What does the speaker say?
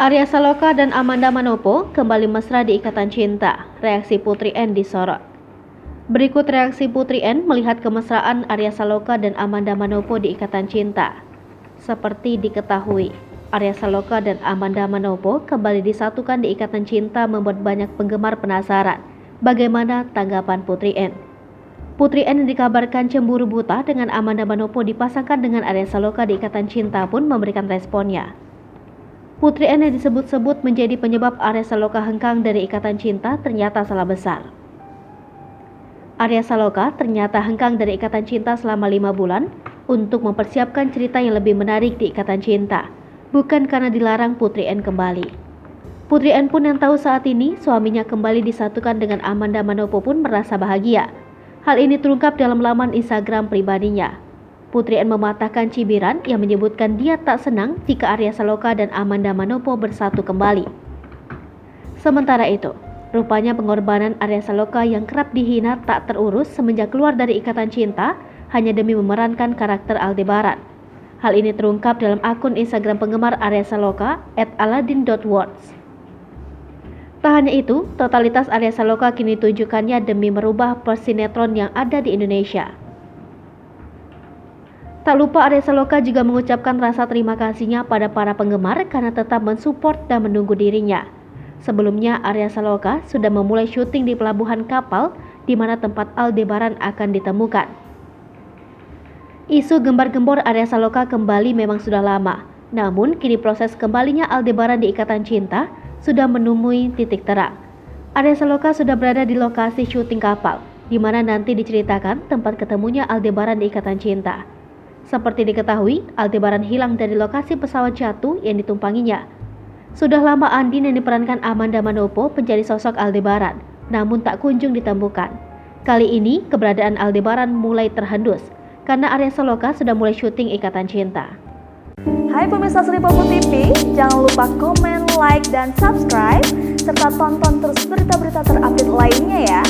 Arya Saloka dan Amanda Manopo kembali mesra di Ikatan Cinta. Reaksi Putri N disorot. Berikut reaksi Putri N melihat kemesraan Arya Saloka dan Amanda Manopo di Ikatan Cinta. Seperti diketahui, Arya Saloka dan Amanda Manopo kembali disatukan di Ikatan Cinta membuat banyak penggemar penasaran bagaimana tanggapan Putri N. Putri N dikabarkan cemburu buta dengan Amanda Manopo dipasangkan dengan Arya Saloka di Ikatan Cinta pun memberikan responnya. Putri N yang disebut-sebut menjadi penyebab Arya Saloka hengkang dari Ikatan Cinta ternyata salah besar. Arya Saloka ternyata hengkang dari Ikatan Cinta selama 5 bulan untuk mempersiapkan cerita yang lebih menarik di Ikatan Cinta, bukan karena dilarang Putri N kembali. Putri N pun yang tahu saat ini suaminya kembali disatukan dengan Amanda Manopo pun merasa bahagia. Hal ini terungkap dalam laman Instagram pribadinya. Putri N mematahkan cibiran yang menyebutkan dia tak senang jika Arya Saloka dan Amanda Manopo bersatu kembali. Sementara itu, rupanya pengorbanan Arya Saloka yang kerap dihina tak terurus semenjak keluar dari Ikatan Cinta hanya demi memerankan karakter Aldebaran. Hal ini terungkap dalam akun Instagram penggemar Arya Saloka @aladin.words. Tak hanya itu, totalitas Arya Saloka kini tunjukkannya demi merubah persinetron yang ada di Indonesia. Tak lupa Arya Saloka juga mengucapkan rasa terima kasihnya pada para penggemar karena tetap mensupport dan menunggu dirinya. Sebelumnya Arya Saloka sudah memulai syuting di pelabuhan kapal di mana tempat Aldebaran akan ditemukan. Isu gembar-gembor Arya Saloka kembali memang sudah lama, namun kini proses kembalinya Aldebaran di Ikatan Cinta sudah menemui titik terang. Arya Saloka sudah berada di lokasi syuting kapal, di mana nanti diceritakan tempat ketemunya Aldebaran di Ikatan Cinta. Seperti diketahui, Aldebaran hilang dari lokasi pesawat jatuh yang ditumpanginya. Sudah lama Andin yang diperankan Amanda Manopo menjadi sosok Aldebaran, namun tak kunjung ditemukan. Kali ini, keberadaan Aldebaran mulai terhendus, karena Arya Saloka sudah mulai syuting Ikatan Cinta. Hai pemirsa Sri Popo TV, jangan lupa komen, like, dan subscribe, serta tonton terus berita-berita terupdate lainnya ya.